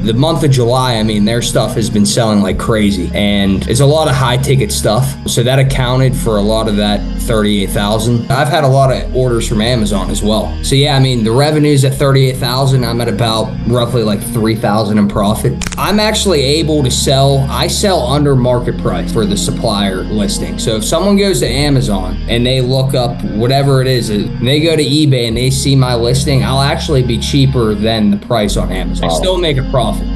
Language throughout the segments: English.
the month of July, I mean, their stuff has been selling like crazy, and it's a lot of high ticket stuff. So that accounted for a lot of that 38,000. I've had a lot of orders from Amazon as well. So yeah, I mean, the revenue's at 38,000. I'm at about roughly like 3,000 in profit. I'm actually able to I sell under market price for the supplier listing. So if someone goes to Amazon and they look up whatever it is, and they go to eBay and they see my listing, I'll actually be cheaper than the price on Amazon. I still make a profit.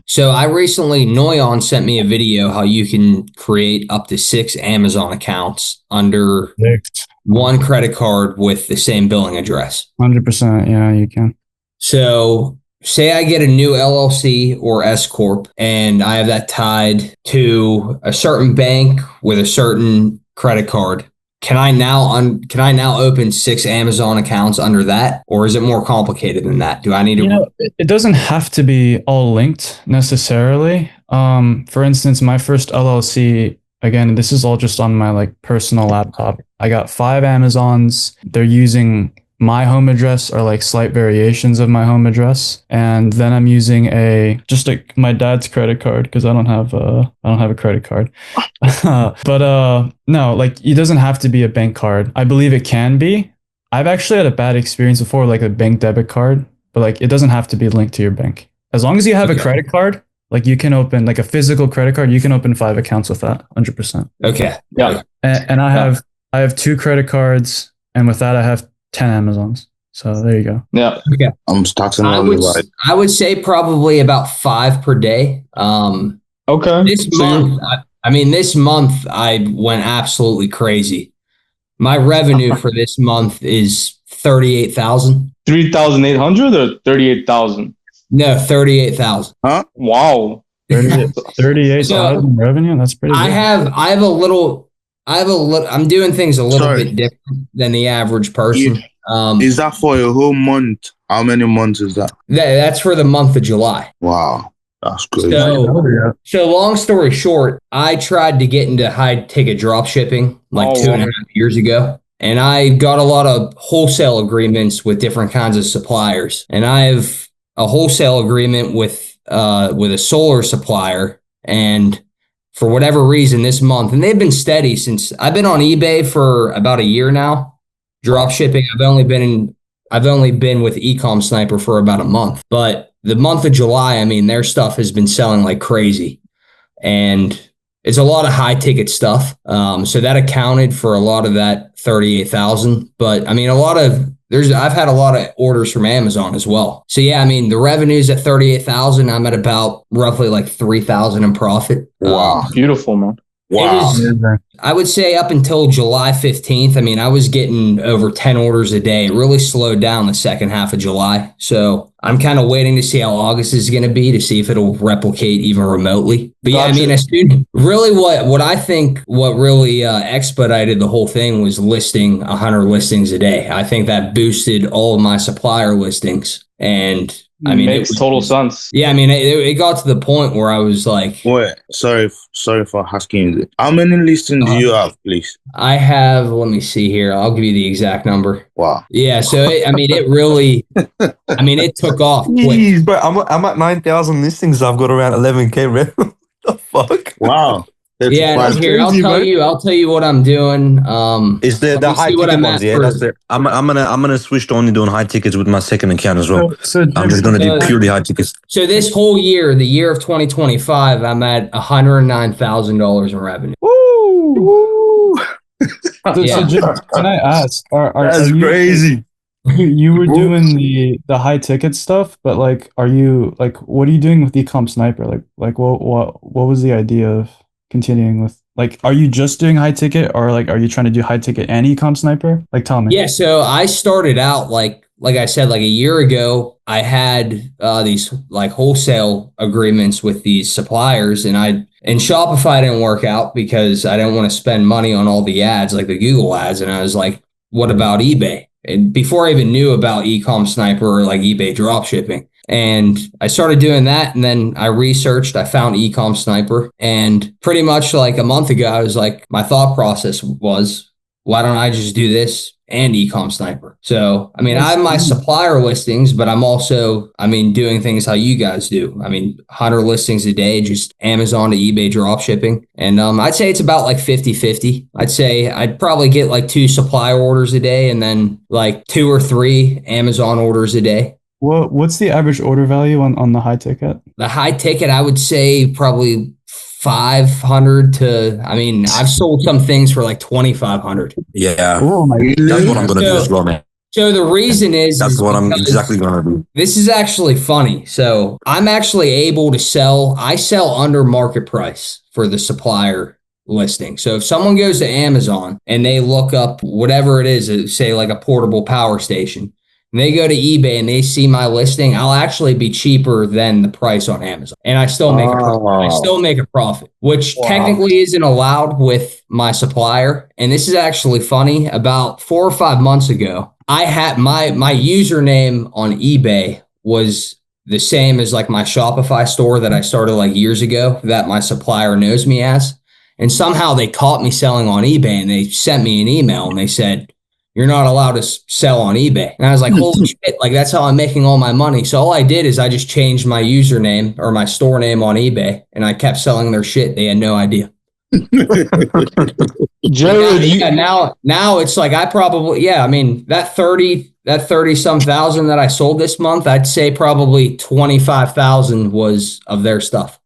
So I recently, Noyon sent me a video how you can create up to 6 Amazon accounts under one credit card with the same billing address. 100%. Yeah, you can. So say I get a new LLC or S Corp and I have that tied to a certain bank with a certain credit card. Can I now open 6 Amazon accounts under that, or is it more complicated than that? Do I need to? It doesn't have to be all linked necessarily. For instance, my first LLC, again, this is all just on my like personal laptop. I got 5 Amazons. They're using my home address or like slight variations of my home address, and then I'm using my dad's credit card because I don't have a credit card. But no, like it doesn't have to be a bank card. I believe it can be. I've actually had a bad experience before, like a bank debit card, but like it doesn't have to be linked to your bank. As long as you have a credit card, like you can open like a physical credit card, you can open 5 accounts with that, 100%. Okay. Yeah. And I have 2 credit cards, and with that I have 10 Amazons. So there you go. Yeah. Okay. I'm starting. I would say probably about 5 per day. Okay. This month I went absolutely crazy. My revenue for this month is 38,000. 3,800 or 38,000? No, 38,000. Huh? Wow. 38,000 revenue. That's pretty good. I'm doing things a little bit different than the average person. Is that for a whole month? How many months is that? That's for the month of July. Wow. That's good. So long story short, I tried to get into high ticket drop shipping like 2.5 years ago. And I got a lot of wholesale agreements with different kinds of suppliers. And I have a wholesale agreement with a solar supplier. And for whatever reason this month, and they've been steady since I've been on eBay for about a year now, drop shipping. I've only been with Ecom Sniper for about a month, but the month of July, I mean, their stuff has been selling like crazy, and it's a lot of high ticket stuff. So that accounted for a lot of that 38,000, but I mean, I've had a lot of orders from Amazon as well. So yeah, I mean, the revenue's at 38,000. I'm at about roughly like 3,000 in profit. Wow. Beautiful, man. Wow. I would say up until July 15th, I mean, I was getting over 10 orders a day. It really slowed down the second half of July. So I'm kind of waiting to see how August is going to be, to see if it'll replicate even remotely. But yeah, I mean, really what I think what really expedited the whole thing was listing 100 listings a day. I think that boosted all of my supplier listings. And I mean, makes total sense. Yeah, I mean, it got to the point where I was like, wait, sorry for asking you. How many listings do you have, please? I have, let me see here. I'll give you the exact number. Wow. Yeah, so it really, it took off quick. Jeez, bro, I'm at 9,000 listings. I've got around 11K revenue. What the fuck? Wow. Yeah, here, I'll tell you what I'm doing. Is the high ticket ones? Yeah, that's it. I'm gonna switch to only doing high tickets with my second account as well. So I'm just gonna do purely high tickets. So this whole year, the year of 2025, I'm at $109,000 in revenue. Woo! So Jim, can I ask? That's crazy. You were doing the high ticket stuff, but like, what are you doing with Ecom Sniper? Like what was the idea of continuing with, like, are you just doing high ticket, or like, are you trying to do high ticket and Ecom Sniper? Like, tell me. Yeah, so I started out like I said, like a year ago, I had these like wholesale agreements with these suppliers, and Shopify didn't work out because I didn't want to spend money on all the ads, like the Google ads. And I was like, what about eBay? And before I even knew about Ecom Sniper or like eBay dropshipping. And I started doing that, and then I researched, I found Ecom Sniper, and pretty much like a month ago, I was like, my thought process was, why don't I just do this and Ecom Sniper. So, I mean, I have my supplier listings, but I'm also, I mean, doing things how you guys do. I mean, 100 listings a day, just Amazon to eBay drop shipping. And I'd say it's about like 50-50. I'd say I'd probably get like 2 supplier orders a day and then like 2 or 3 Amazon orders a day. What's the average order value on the high ticket? The high ticket, I would say probably 500 to, I mean, I've sold some things for like 2,500. Yeah. Oh my God. That's what I'm going to do as well, man. So the reason is that's what I'm exactly going to do. This is actually funny. So I'm actually able to I sell under market price for the supplier listing. So if someone goes to Amazon and they look up whatever it is, say like a portable power station, and they go to eBay and they see my listing, I'll actually be cheaper than the price on Amazon. And I still make a profit. I still make a profit, which technically isn't allowed with my supplier. And this is actually funny. About 4 or 5 months ago, I had my username on eBay was the same as like my Shopify store that I started like years ago that my supplier knows me as. And somehow they caught me selling on eBay and they sent me an email and they said, "You're not allowed to sell on eBay." And I was like, holy shit, like that's how I'm making all my money. So all I did is I just changed my username or my store name on eBay and I kept selling their shit. They had no idea. Jared, now it's like I probably, I mean, that 30 some thousand that I sold this month, I'd say probably 25,000 was of their stuff.